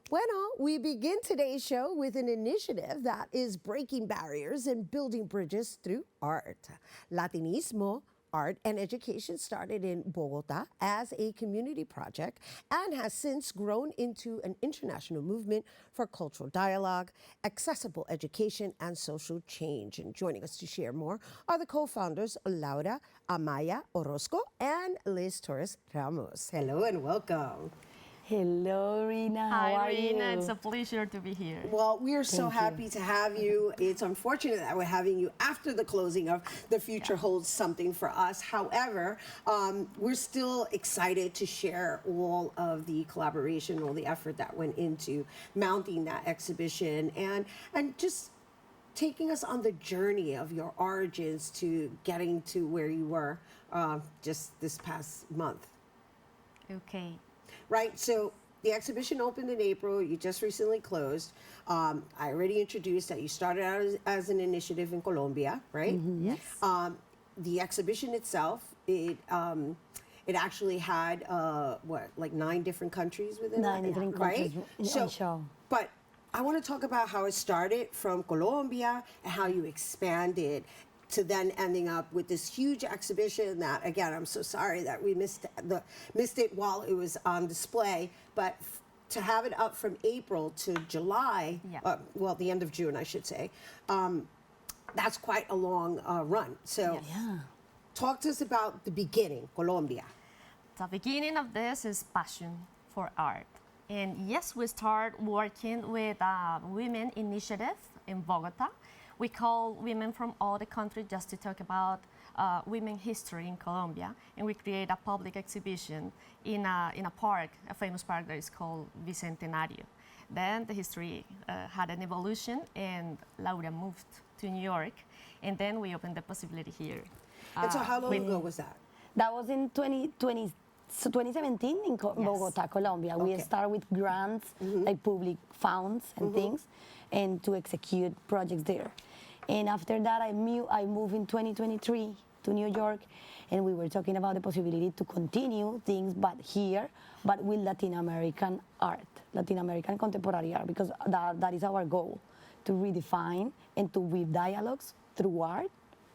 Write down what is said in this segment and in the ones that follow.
Bueno, we begin today's show with an initiative that is breaking barriers and building bridges through art. Latinismo, art and education started in Bogotá as a community project and has since grown into an international movement for cultural dialogue, accessible education, and social change. And joining us to share more are the co-founders Laura, Amaya Orozco, and Lyz Torres Ramos. Hello and welcome. Hello, Rhina. How are you? Hi, Rhina. It's a pleasure to be here. Well, we are so happy to have you. It's unfortunate that we're having you after the closing of The Future Holds Something for Us. However, we're still excited to share all of the collaboration, all the effort that went into mounting that exhibition and just taking us on the journey of your origins to getting to where you were just this past month. Okay. Right, so the exhibition opened in April. You just recently closed. I already introduced that you started out as an initiative in Colombia, right? Mm-hmm. Yes. The exhibition itself, it actually had like 9 different countries within it, 9 different countries, right? So, but I want to talk about how it started from Colombia and how you expanded to then ending up with this huge exhibition that, again, I'm so sorry that we missed it while it was on display, but to have it up from April to July, well, the end of June, I should say, that's quite a long run. So talk to us about the beginning, Colombia. The beginning of this is passion for art. And yes, we start working with a women initiative in Bogotá. We call women from all the country just to talk about women history in Colombia, and we create a public exhibition in a park, a famous park that is called Bicentenario. Then the history had an evolution, and Laura moved to New York, and then we opened the possibility here. And so how long ago was that? that was in 2017 in Bogotá, Colombia. Okay. We start with grants, like public funds and things, and to execute projects there. And after that, I moved in 2023 to New York, and we were talking about the possibility to continue things, but with Latin American art, Latin American contemporary art, because that is our goal, to redefine and to weave dialogues through art,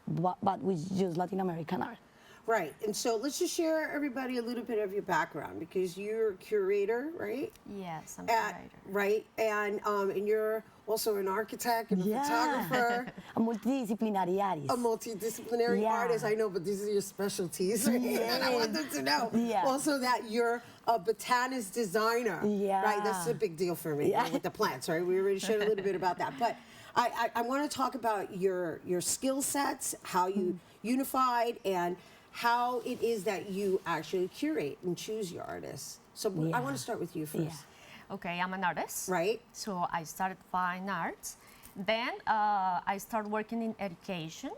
but with just Latin American art. Right, and so let's just share everybody a little bit of your background, because you're a curator, right? Yes, I'm a curator. Right, and you're also an architect and a photographer. A multidisciplinary artist. A multidisciplinary artist, I know, but these are your specialties, right? And I want them to know also that you're a botanist designer, right? That's a big deal for me with the plants, right? We already shared a little bit about that, but I want to talk about your skill sets, how you unified, and how it is that you actually curate and choose your artists. So I want to start with you first. Okay, I'm an artist. Right. So I started fine arts. Then I started working in education.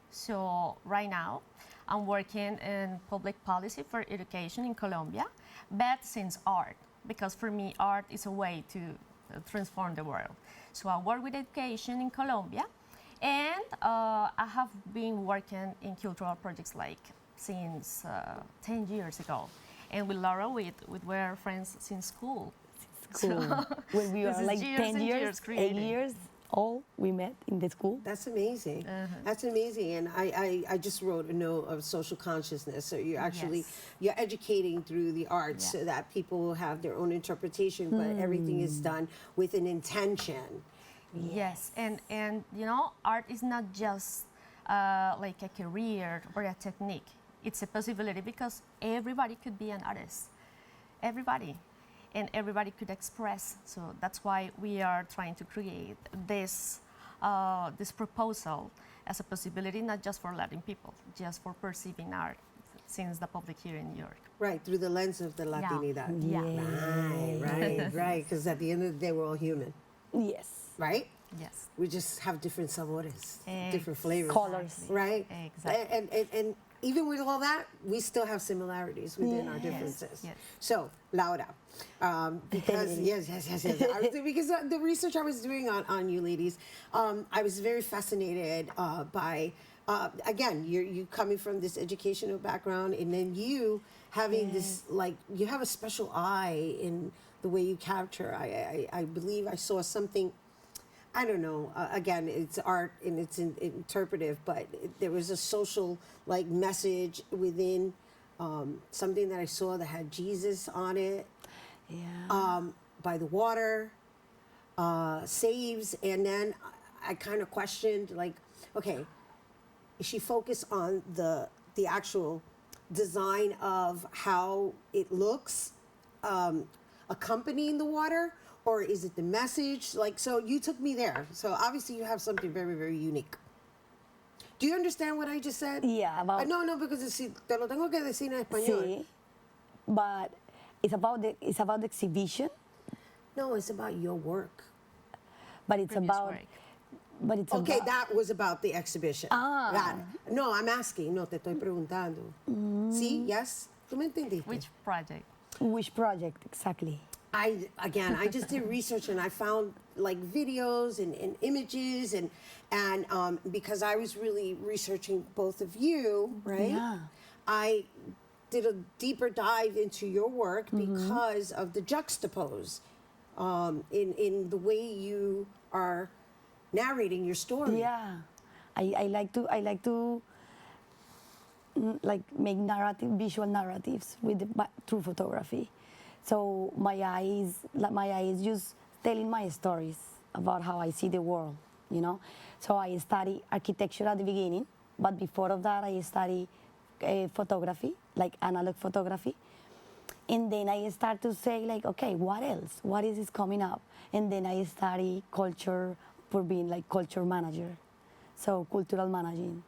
So right now I'm working in public policy for education in Colombia, but since art, because for me art is a way to transform the world. So I work with education in Colombia, and I have been working in cultural projects like since 10 years ago. And with Laura, we were friends since school. Cool. When we were like 10 years, 8 years old, we met in the school. That's amazing. That's amazing. And I just wrote a note of social consciousness. So you're actually, you're educating through the arts so that people will have their own interpretation, but everything is done with an intention. Yes, and you know, art is not just like a career or a technique. It's a possibility because everybody could be an artist. Everybody. And everybody could express. So that's why we are trying to create this proposal as a possibility, not just for Latin people, just for perceiving art since the public here in New York. Right, through the lens of the Latinidad. Right, because at the end of the day, we're all human. Yes. Right? Yes. We just have different sabores, different flavors. Colors. Right? Exactly. And even with all that, we still have similarities within our differences. Yes. So, Laura, because because the research I was doing on you ladies, I was very fascinated by again, you coming from this educational background, and then you having this, like, you have a special eye in the way you capture. I believe I saw something. I don't know. Again, it's art and it's interpretive, but there was a social like message within something that I saw that had Jesus on it. Yeah. By the water, saves, and then I kind of questioned like, okay, is she focused on the actual design of how it looks accompanying the water, or is it the message? Like, so you took me there. So obviously you have something very, very unique. Do you understand what I just said? Yeah, about No, because te lo tengo que decir en español. sí, but it's about the exhibition, No, it's about your work. but it's Previous about work. but it's Okay, about, that was about the exhibition. Ah. Got it. No, I'm asking. No, te estoy preguntando. See? Yes? ¿Tú me entendiste? Which project? which project exactly? I just did research and I found like videos and images and because I was really researching both of you, right? Yeah. I did a deeper dive into your work because of the juxtapose in the way you are narrating your story. Yeah, I like to like make visual narratives through photography. So my eye is just telling my stories about how I see the world, you know. So I study architecture at the beginning, but before of that I study photography, like analog photography. And then I start to say like, okay, what else? What is coming up? And then I study culture for being like culture manager, so cultural managing.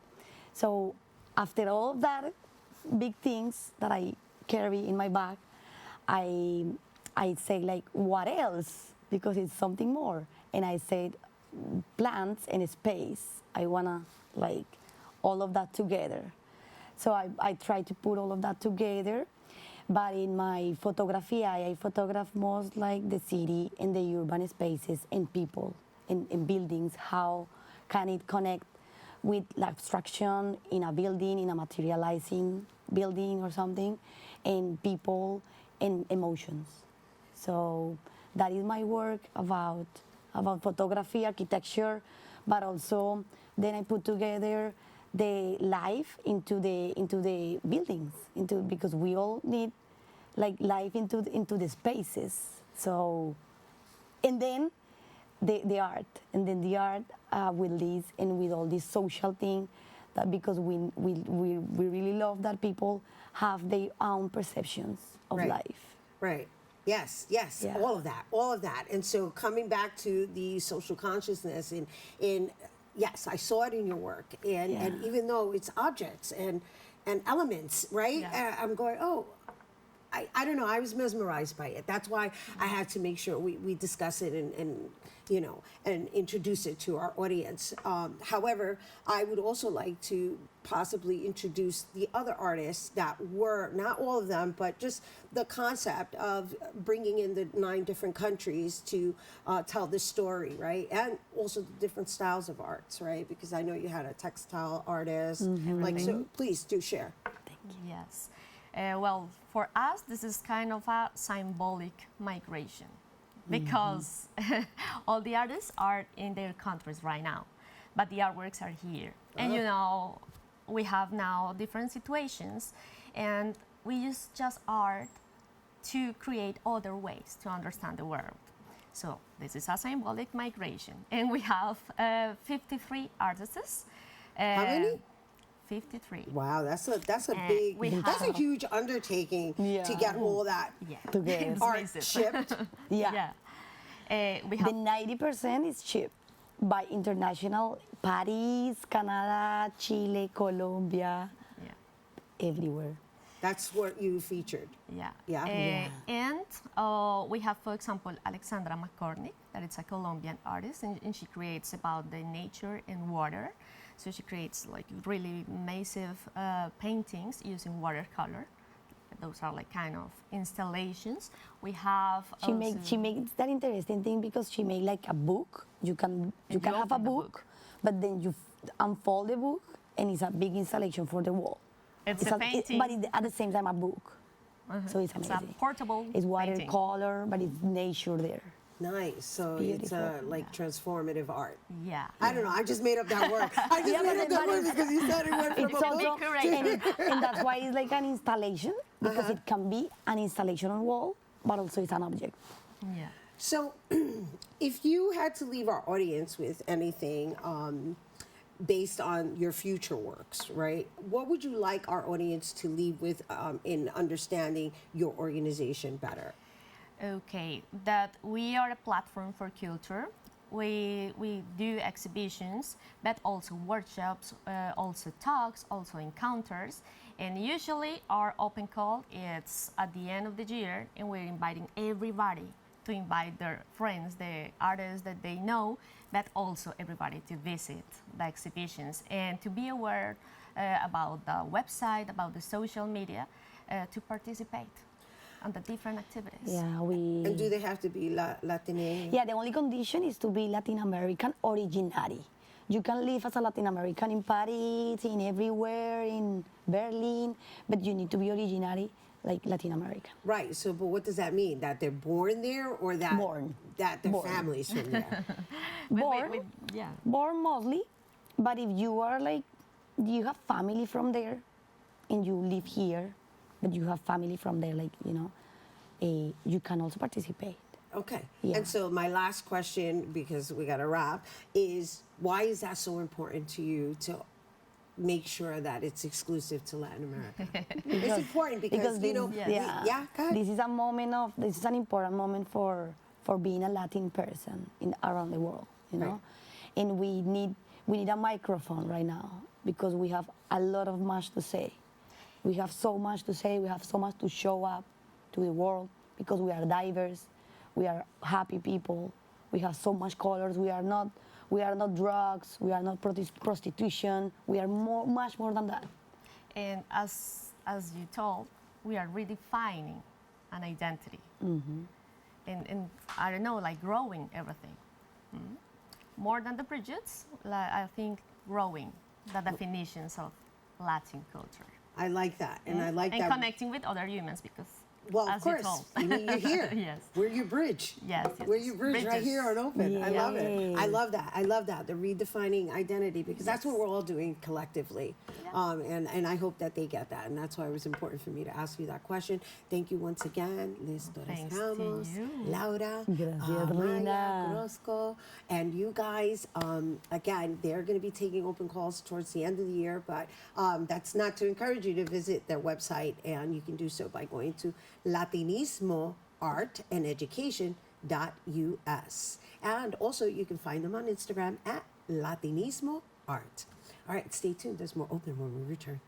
So after all of that big things that I carry in my bag, I say like, what else? Because it's something more. And I said, plants and space. I wanna like all of that together. So I try to put all of that together. But in my photography, I photograph most like the city and the urban spaces and people and buildings. How can it connect with abstraction in a building, in a materializing building or something, and people and emotions. So that is my work about photography, architecture, but also then I put together the life into the buildings, because we all need like life into the spaces. So, and then the art, and then the art with Lyz and with all this social thing, that because we really love that people have their own perceptions of Right. life. Right. Yes, yes, Yeah. all of that. And so coming back to the social consciousness in yes, I saw it in your work. And Yeah. and even though it's objects and elements, right? Yeah. I'm going, oh, I don't know, I was mesmerized by it. That's why I had to make sure we discuss it and you know, and introduce it to our audience. However, I would also like to possibly introduce the other artists that were, not all of them, but just the concept of bringing in the 9 different countries to tell this story, right? And also the different styles of arts, right? Because I know you had a textile artist. Like, so please do share. Yes. Well, for us, this is kind of a symbolic migration because all the artists are in their countries right now, but the artworks are here. And you know, we have now different situations, and we use just art to create other ways to understand the world. So this is a symbolic migration, and we have 53 artists. How many? 53. Wow, that's a we big, that's a have- huge undertaking to Yeah. get all that Yeah. Together. It's art massive. shipped. Yeah. We The have 90% is shipped by international, Paris, Canada, Chile, Colombia, yeah. everywhere. That's what you featured. Yeah. Yeah. And we have, for example, Alexandra McCormick, that is a Colombian artist, and she creates about the nature and water. So she creates like really massive paintings using watercolor. Those are like kind of installations. We have She makes that interesting thing because she made like a book. You can you have a open the book, book. but then you unfold the book and it's a big installation for the wall. It's a painting. But it's at the same time a book. So it's It's amazing. a portable It's painting. watercolor, but it's nature there. Nice. So it's beautiful. like transformative art. Yeah. I don't know. I just made up that word. I just made up that word because you said it went from It's a also, book. and that's why it's like an installation, because it can be an installation on wall, but also it's an object. Yeah. So, if you had to leave our audience with anything based on your future works, right? What would you like our audience to leave with in understanding your organization better? Okay, that we are a platform for culture. We do exhibitions, but also workshops, also talks, also encounters. And usually our open call is at the end of the year, and we're inviting everybody to invite their friends, the artists that they know, but also everybody to visit the exhibitions and to be aware about the website, about the social media, to participate on the different activities. Yeah, And do they have to be Latin? Yeah, the only condition is to be Latin American originary. You can live as a Latin American in Paris, in everywhere, in Berlin, but you need to be originary like Latin American. Right. So, but what does that mean? That they're born there, or that Born. that their Born. families from there? Born, Yeah. born mostly, but if you are like, you have family from there, and you live here, but you have family from there, like, you can also participate. Okay. Yeah. And so my last question, because we got to wrap, is why is that so important to you to make sure that it's exclusive to Latin America? It's important because this, go ahead. This is this is an important moment for being a Latin person around the world, Right. And we need a microphone right now because we have a lot of much to say. We have so much to say. We have so much to show up to the world because we are diverse. We are happy people. We have so much colors. We are not drugs. We are not prostitution. We are much more than that. And as you told, we are redefining an identity. And I don't know, like growing everything. More than the bridges, I think growing the definitions of Latin culture. I like that, and I like And that. connecting with other humans because, Well, of as you course. told. You're here. Yes. We're your bridge. Yes, yes, We're yes. your bridge right Bridges. here on Open. I love it. Yay. I love that. I love that. The redefining identity, because that's what we're all doing collectively. And I hope that they get that. And that's why it was important for me to ask you that question. Thank you once again, Lyz Torres Thanks to Ramos, you. Laura, Gracias, Amaya Rhina. Orozco, and you guys. Again, they're going to be taking open calls towards the end of the year, but that's not to encourage you to visit their website, and you can do so by going to Latinismo Art and Education.us. And also, you can find them on Instagram at Latinismo Art. All right, stay tuned. There's more open when we return.